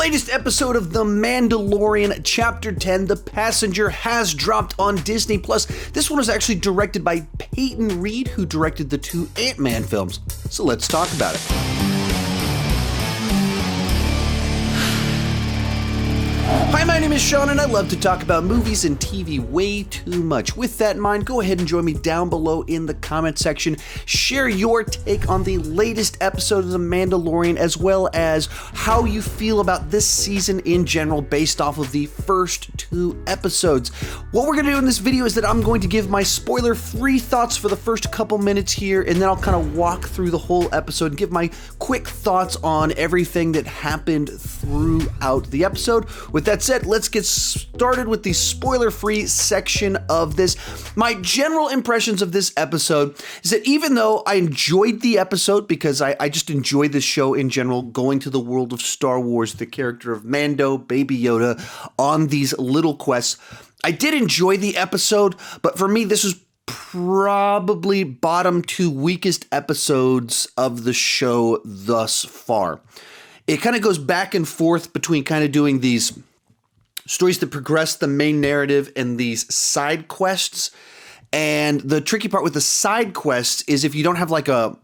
latest episode of The Mandalorian, Chapter 10, The Passenger, has dropped on Disney+. This one was actually directed by Peyton, who directed the 2 Ant-Man films. So let's talk about it. Hi, my name is Sean, and I love to talk about movies and TV way too much. With that in mind, go ahead and join me down below in the comment section. Share your take on the latest episode of The Mandalorian, as well as how you feel about this season in general based off of the first 2 episodes. What we're going to do in this video is that I'm going to give my spoiler-free thoughts for the first couple minutes here, and then I'll kind of walk through the whole episode and give my quick thoughts on everything that happened throughout the episode. With that said, let's get started with the spoiler-free section of this. My general impressions of this episode is that even though I enjoyed the episode, because I just enjoy this show in general, going to the world of Star Wars, the character of Mando, Baby Yoda, on these little quests, I did enjoy the episode, but for me, this was probably bottom 2 weakest episodes of the show thus far. It kind of goes back and forth between kind of doing these stories that progress the main narrative and these side quests. And the tricky part with the side quests is if you don't have like a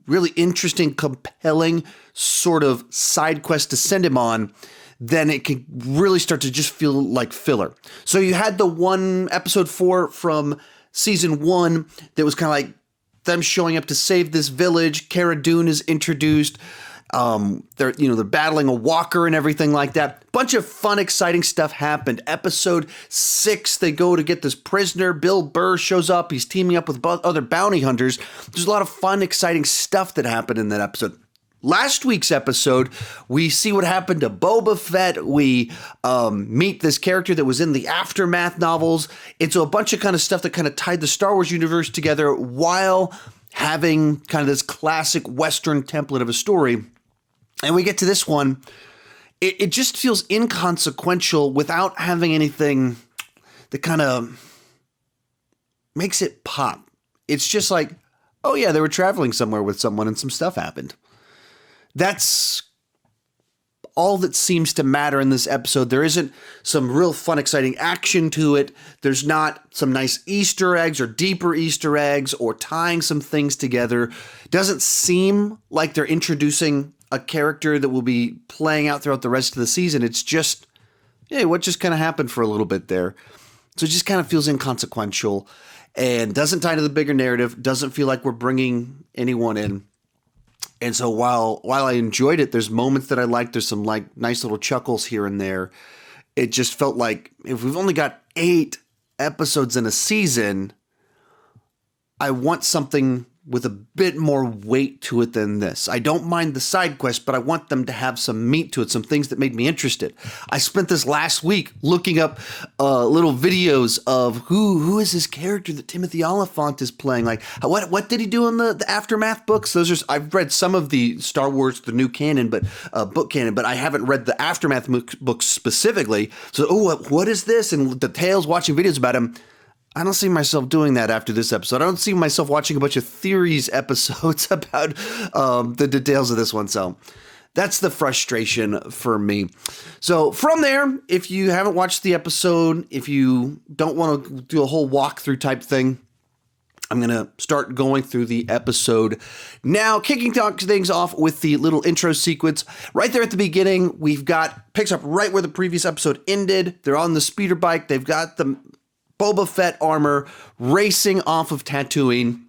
really interesting, compelling sort of side quest to send him on, then it can really start to just feel like filler. So you had the one episode 4 from season 1 that was kind of like them showing up to save this village. Cara Dune is introduced. They're battling a walker and everything like that. Bunch of fun, exciting stuff happened. Episode 6, they go to get this prisoner. Bill Burr shows up. He's teaming up with other bounty hunters. There's a lot of fun, exciting stuff that happened in that episode. Last week's episode, we see what happened to Boba Fett. We meet this character that was in the Aftermath novels. It's a bunch of kind of stuff that kind of tied the Star Wars universe together while having kind of this classic Western template of a story. And we get to this one, it just feels inconsequential without having anything that kind of makes it pop. It's just like, oh yeah, they were traveling somewhere with someone and some stuff happened. That's all that seems to matter in this episode. There isn't some real fun, exciting action to it. There's not some nice Easter eggs or deeper Easter eggs or tying some things together. It doesn't seem like they're introducing a character that will be playing out throughout the rest of the season. It's just, hey, what just kind of happened for a little bit there? So it just kind of feels inconsequential and doesn't tie to the bigger narrative, doesn't feel like we're bringing anyone in. And so while I enjoyed it, there's moments that I liked. There's some like nice little chuckles here and there. It just felt like if we've only got 8 episodes in a season, I want something with a bit more weight to it than this. I don't mind the side quests, but I want them to have some meat to it, some things that made me interested. I spent this last week looking up little videos of who is this character that Timothy Oliphant is playing. Like, what did he do in the Aftermath books? I've read some of the Star Wars, the new canon, but book canon, but I haven't read the Aftermath books specifically. So, what is this? And the tales, watching videos about him. I don't see myself doing that after this episode. I don't see myself watching a bunch of theories episodes about the details of this one. So that's the frustration for me. So from there, if you haven't watched the episode, if you don't want to do a whole walkthrough type thing, I'm going to start going through the episode now, kicking things off with the little intro sequence. Right there at the beginning, picks up right where the previous episode ended. They're on the speeder bike. They've got the Boba Fett armor racing off of Tatooine.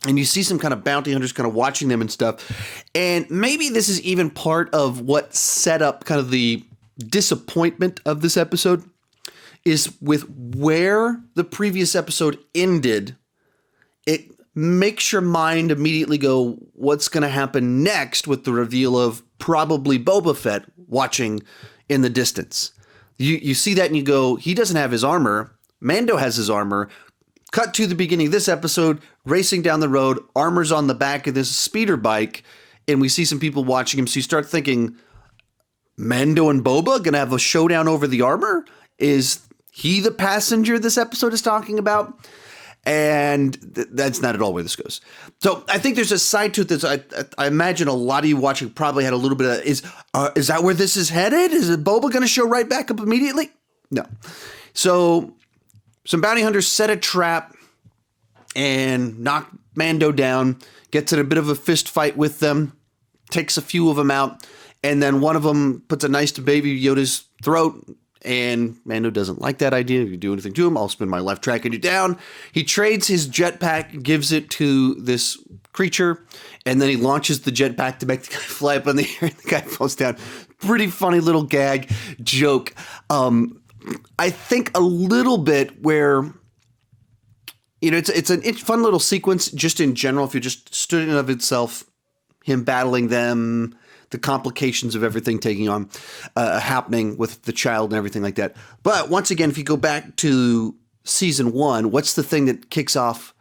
And you see some kind of bounty hunters kind of watching them and stuff. And maybe this is even part of what set up kind of the disappointment of this episode, is with where the previous episode ended. It makes your mind immediately go, what's going to happen next with the reveal of probably Boba Fett watching in the distance. You see that and you go, he doesn't have his armor. Mando has his armor. Cut to the beginning of this episode, racing down the road, armor's on the back of this speeder bike, and we see some people watching him. So you start thinking, Mando and Boba gonna have a showdown over the armor? Is he the passenger this episode is talking about? And that's not at all where this goes. So I think there's a side to this. I imagine a lot of you watching probably had a little bit of, is that where this is headed? Is Boba going to show right back up immediately? No. So some bounty hunters set a trap and knock Mando down, gets in a bit of a fist fight with them, takes a few of them out, and then one of them puts a knife to Baby Yoda's throat, and Mando doesn't like that idea. If you do anything to him, I'll spin my left tracking you down. He trades his jetpack, gives it to this creature, and then he launches the jetpack to make the guy fly up in the air, and the guy falls down. Pretty funny little gag joke. I think a little bit where, you know, it's a fun little sequence just in general. If you just stood in and of itself, him battling them, the complications of everything taking on, happening with the child and everything like that. But once again, if you go back to season 1, what's the thing that kicks off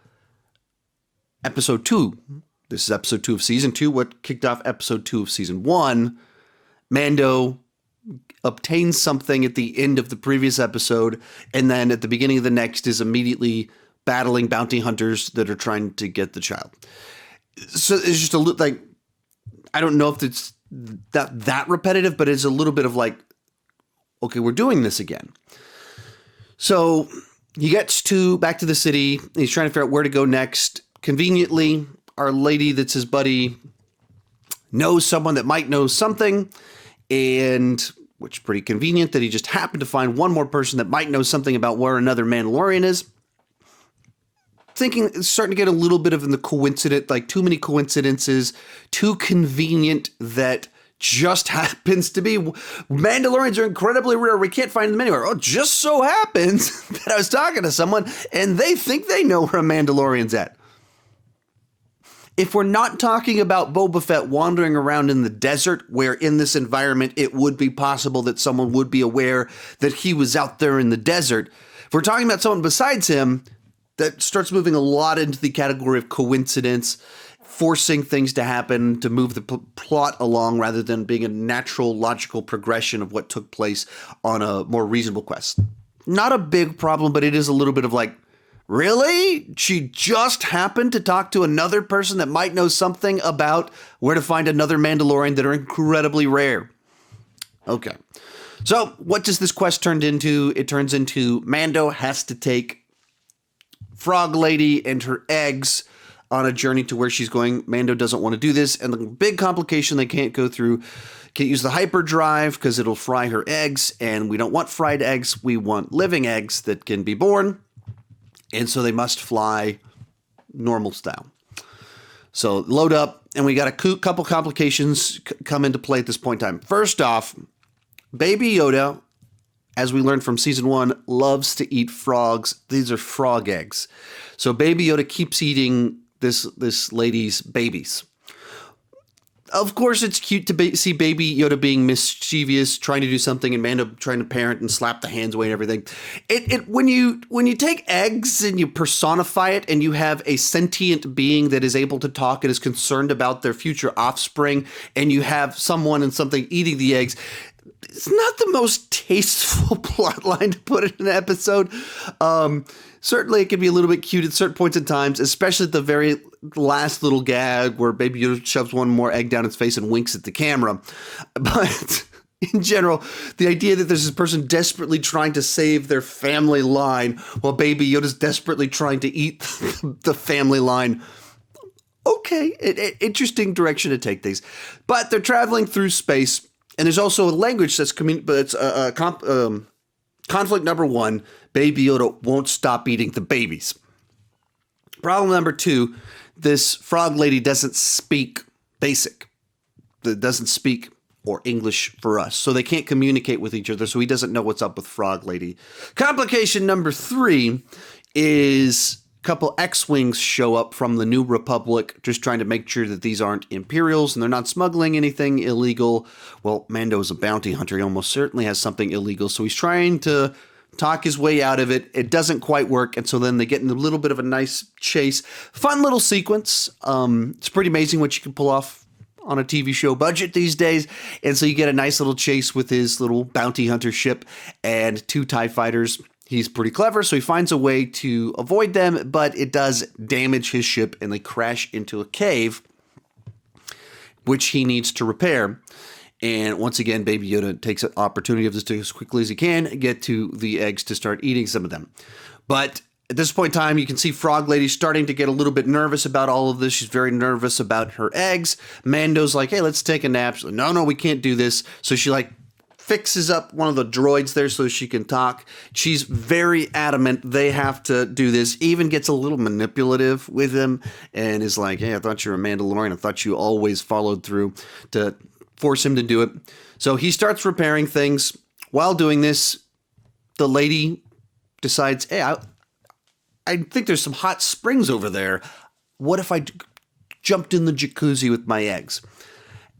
episode 2? This is episode 2 of season 2. What kicked off episode 2 of season 1? Mando obtains something at the end of the previous episode, and then at the beginning of the next is immediately battling bounty hunters that are trying to get the child. So it's just a little like, I don't know if it's that repetitive, but it's a little bit of like, okay, we're doing this again. So he gets back to the city. He's trying to figure out where to go next. Conveniently, our lady that's his buddy knows someone that might know something, and which is pretty convenient that he just happened to find one more person that might know something about where another Mandalorian is. Thinking it's starting to get a little bit of in the coincident, like too many coincidences, too convenient that just happens to be. Mandalorians are incredibly rare. We can't find them anywhere. Oh, just so happens that I was talking to someone and they think they know where a Mandalorian's at. If we're not talking about Boba Fett wandering around in the desert, where in this environment it would be possible that someone would be aware that he was out there in the desert. If we're talking about someone besides him, that starts moving a lot into the category of coincidence, forcing things to happen to move the plot along rather than being a natural, logical progression of what took place on a more reasonable quest. Not a big problem, but it is a little bit of like, really? She just happened to talk to another person that might know something about where to find another Mandalorian that are incredibly rare. Okay. So what does this quest turn into? It turns into Mando has to take Frog Lady and her eggs on a journey to where she's going. Mando doesn't want to do this. And the big complication they can't go through, can't use the hyperdrive because it'll fry her eggs. And we don't want fried eggs. We want living eggs that can be born. And so they must fly normal style. So load up, and we got a couple complications come into play at this point in time. First off, Baby Yoda, as we learned from season 1, loves to eat frogs. These are frog eggs. So Baby Yoda keeps eating this lady's babies. Of course, it's cute to see Baby Yoda being mischievous, trying to do something, and Mando trying to parent and slap the hands away and everything. When you take eggs and you personify it, and you have a sentient being that is able to talk and is concerned about their future offspring, and you have someone and something eating the eggs, it's not the most tasteful plot line to put in an episode. Certainly, it can be a little bit cute at certain points in times, especially at the very last little gag where Baby Yoda shoves one more egg down its face and winks at the camera. But in general, the idea that there's this person desperately trying to save their family line while Baby Yoda's desperately trying to eat the family line. Okay, interesting direction to take these. But they're traveling through space, and there's also a language that's conflict number 1. Baby Yoda won't stop eating the babies. Problem number 2, this frog lady doesn't speak basic. Doesn't speak or English for us. So they can't communicate with each other. So he doesn't know what's up with Frog Lady. Complication number 3 is a couple X-Wings show up from the New Republic, just trying to make sure that these aren't Imperials and they're not smuggling anything illegal. Well, Mando is a bounty hunter. He almost certainly has something illegal. So he's trying to talk his way out of it. It doesn't quite work. And so then they get in a little bit of a nice chase. Fun little sequence. It's pretty amazing what you can pull off on a TV show budget these days. And so you get a nice little chase with his little bounty hunter ship and 2 TIE fighters. he's pretty clever, so he finds a way to avoid them, but it does damage his ship, and they crash into a cave, which he needs to repair. And once again, Baby Yoda takes an opportunity of this to, as quickly as he can, get to the eggs to start eating some of them. But at this point in time, you can see Frog Lady starting to get a little bit nervous about all of this. She's very nervous about her eggs. Mando's like, hey, let's take a nap. She's like, no, we can't do this. So she fixes up one of the droids there so she can talk. She's very adamant they have to do this, even gets a little manipulative with him and is like, hey, I thought you were a Mandalorian. I thought you always followed through, to force him to do it. So he starts repairing things. While doing this, the lady decides, hey, I think there's some hot springs over there. What if I jumped in the jacuzzi with my eggs?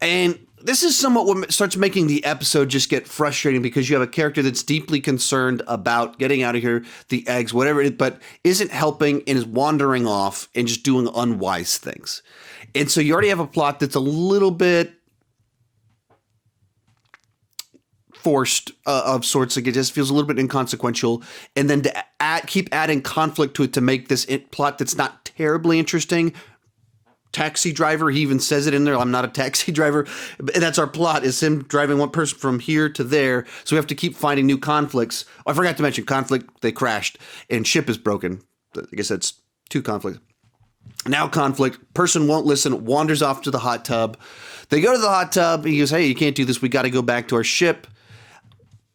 And this is somewhat what starts making the episode just get frustrating, because you have a character that's deeply concerned about getting out of here, the eggs, whatever it is, but isn't helping and is wandering off and just doing unwise things. And so you already have a plot that's a little bit forced of sorts. Like, it just feels a little bit inconsequential. And then to keep adding conflict to it to make this plot that's not terribly interesting. Taxi driver, he even says it in there, I'm not a taxi driver. And that's our plot, is him driving one person from here to there. So we have to keep finding new conflicts. Oh, I forgot to mention conflict. They crashed and ship is broken. I guess that's 2 conflicts. Now conflict, person won't listen, wanders off to the hot tub. They go to the hot tub. He goes, hey, you can't do this. We got to go back to our ship.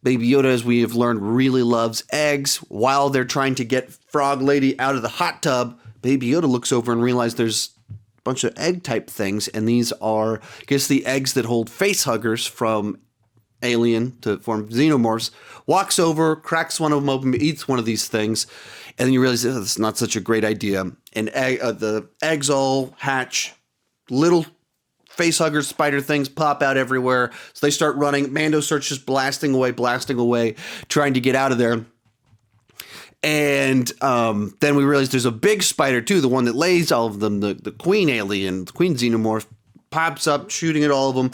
Baby Yoda, as we have learned, really loves eggs. While they're trying to get Frog Lady out of the hot tub, Baby Yoda looks over and realizes there's a bunch of egg type things. And these are, I guess, the eggs that hold face huggers from Alien to form xenomorphs. Walks over, cracks one of them open, eats one of these things. And then you realize it's not such a great idea. And the eggs all hatch. Little facehugger spider things pop out everywhere. So they start running. Mando starts just blasting away, trying to get out of there. And then we realize there's a big spider too, the one that lays all of them, the queen alien, the queen xenomorph, pops up, shooting at all of them.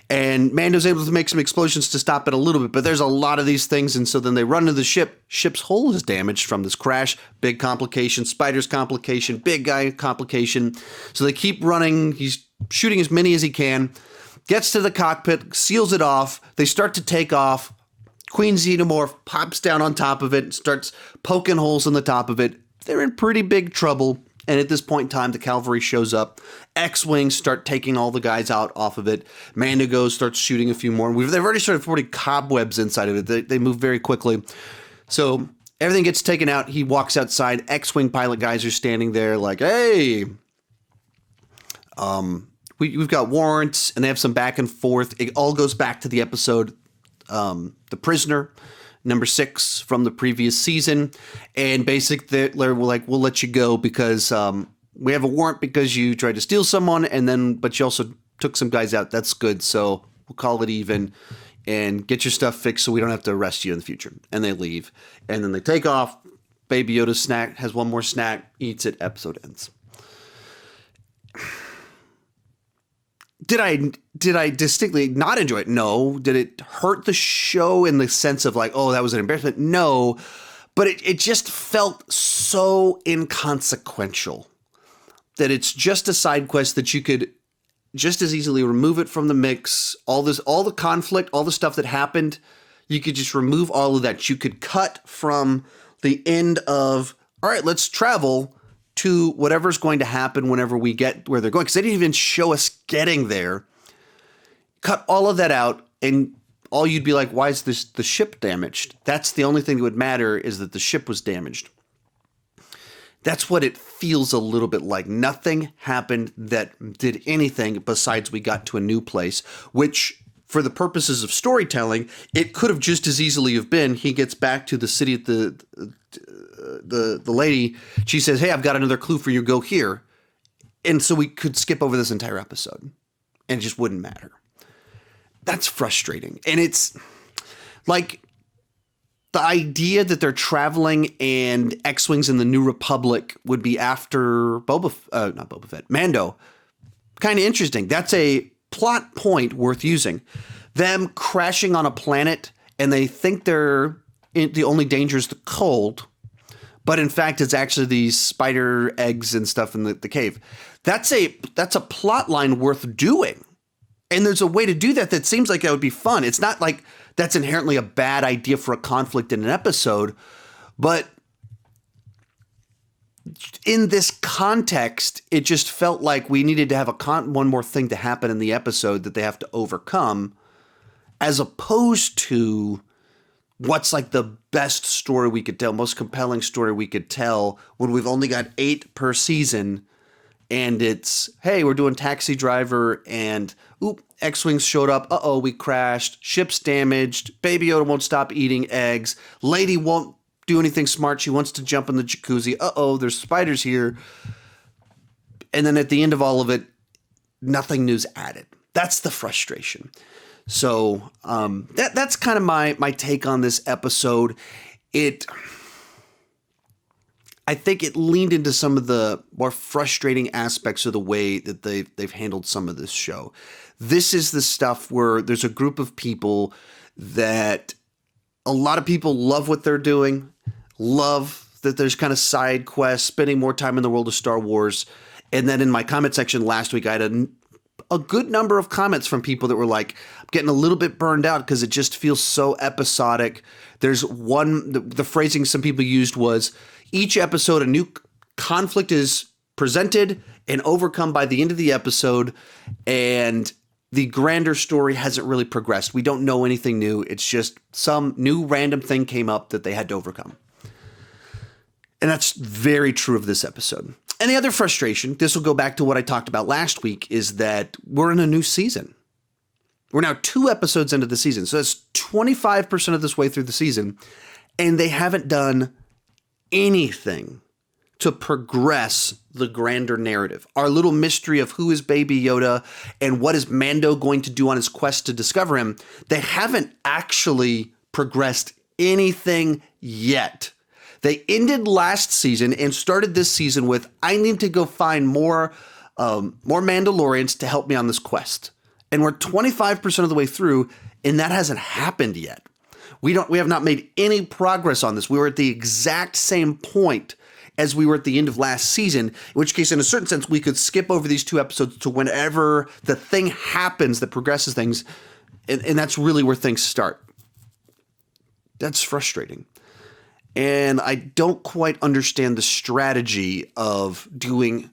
And Mando's able to make some explosions to stop it a little bit, but there's a lot of these things. And so then they run to the ship. Ship's hull is damaged from this crash. Big complication, spider's complication, big guy complication. So they keep running. He's shooting as many as he can, gets to the cockpit, seals it off. They start to take off. Queen Xenomorph pops down on top of it, starts poking holes in the top of it. They're in pretty big trouble. And at this point in time, the cavalry shows up. X-Wings start taking all the guys out off of it. Mando goes, starts shooting a few more. They've already started putting cobwebs inside of it. They move very quickly. So everything gets taken out. He walks outside. X-Wing pilot guys are standing there like, hey, we've got warrants, and they have some back and forth. It all goes back to the episode, The Prisoner, number 6 from the previous season. And basically, they're like, we'll let you go because we have a warrant because you tried to steal someone, but you also took some guys out. That's good. So we'll call it even and get your stuff fixed so we don't have to arrest you in the future. And they leave. And then they take off. Baby Yoda has one more snack, eats it, episode ends. Did I distinctly not enjoy it? No. Did it hurt the show in the sense of like, oh, that was an embarrassment? No. But it just felt so inconsequential that it's just a side quest that you could just as easily remove it from the mix. All the conflict, all the stuff that happened, you could just remove all of that. You could cut from the end of, all right, let's travel to whatever's going to happen whenever we get where they're going. Because they didn't even show us getting there. Cut all of that out, and all you'd be like, why is the ship damaged? That's the only thing that would matter, is that the ship was damaged. That's what it feels a little bit like. Nothing happened that did anything besides we got to a new place, which for the purposes of storytelling, it could have just as easily have been he gets back to the city at the lady, she says, hey, I've got another clue for you, go here. And so we could skip over this entire episode and it just wouldn't matter. That's frustrating. And it's like the idea that they're traveling and X-Wings in the New Republic would be after Mando. Kind of interesting. That's a plot point worth using. Them crashing on a planet and they think they're the only danger is the cold, but in fact, it's actually these spider eggs and stuff in the cave. That's a plot line worth doing. And there's a way to do that that seems like that would be fun. It's not like that's inherently a bad idea for a conflict in an episode, but in this context, it just felt like we needed to have one more thing to happen in the episode that they have to overcome, as opposed to what's like the best story we could tell, most compelling story we could tell when we've only got 8 per season. And it's, hey, we're doing Taxi Driver and, X-Wings showed up. Uh-oh, we crashed. Ship's damaged. Baby Yoda won't stop eating eggs. Lady won't do anything smart. She wants to jump in the jacuzzi. Uh-oh, there's spiders here. And then at the end of all of it, nothing new's added. That's the frustration. So that's kind of my take on this episode. I think it leaned into some of the more frustrating aspects of the way that they've handled some of this show. This is the stuff where there's a group of people that a lot of people love what they're doing, love that there's kind of side quests, spending more time in the world of Star Wars. And then in my comment section last week, I had a good number of comments from people that were like, I'm getting a little bit burned out because it just feels so episodic. There's the phrasing some people used was, each episode, a new conflict is presented and overcome by the end of the episode, and the grander story hasn't really progressed. We don't know anything new. It's just some new random thing came up that they had to overcome. And that's very true of this episode. And the other frustration, this will go back to what I talked about last week, is that we're in a new season. We're now 2 episodes into the season. So that's 25% of this way through the season, and they haven't done anything to progress the grander narrative. Our little mystery of who is Baby Yoda and what is Mando going to do on his quest to discover him, they haven't actually progressed anything yet. They ended last season and started this season with, I need to go find more Mandalorians to help me on this quest. And we're 25% of the way through, and that hasn't happened yet. We have not made any progress on this. We were at the exact same point as we were at the end of last season, in which case, in a certain sense, we could skip over these 2 episodes to whenever the thing happens that progresses things, and that's really where things start. That's frustrating. And I don't quite understand the strategy of doing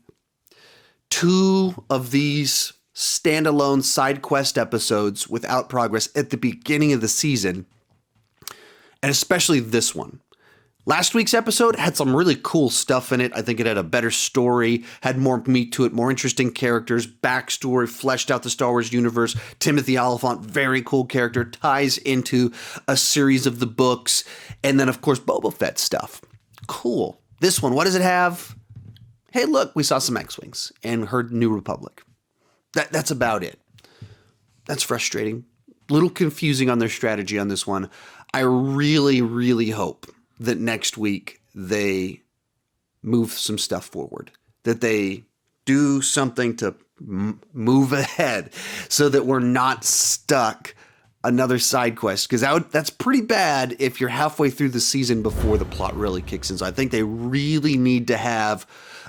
2 of these standalone side quest episodes without progress at the beginning of the season. And especially this one. Last week's episode had some really cool stuff in it. I think it had a better story, had more meat to it, more interesting characters, backstory, fleshed out the Star Wars universe. Timothy Olyphant, very cool character, ties into a series of the books. And then, of course, Boba Fett stuff. Cool. This one, what does it have? Hey, look, we saw some X-Wings and heard New Republic. That's about it. That's frustrating. A little confusing on their strategy on this one. I really, really hope that next week they move some stuff forward, that they do something to move ahead so that we're not stuck another side quest, because that's pretty bad if you're halfway through the season before the plot really kicks in. So I think they really need to have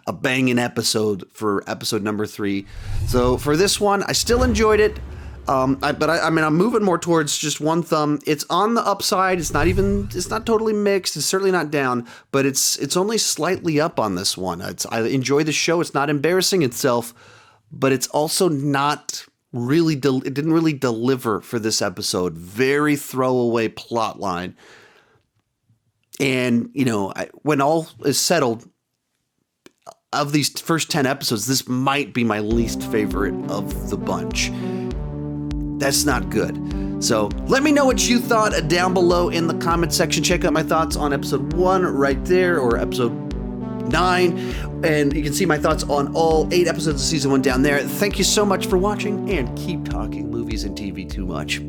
a banging episode for episode number 3. So for this one, I still enjoyed it. I'm moving more towards just one thumb. It's on the upside. It's not totally mixed. It's certainly not down, but it's only slightly up on this one. I enjoy the show. It's not embarrassing itself, but it's also not really, it didn't really deliver for this episode. Very throwaway plot line. And, when all is settled, of these first 10 episodes, this might be my least favorite of the bunch. That's not good. So let me know what you thought down below in the comment section. Check out my thoughts on episode 1 right there, or episode 9. And you can see my thoughts on all 8 episodes of season 1 down there. Thank you so much for watching, and keep talking movies and TV too much.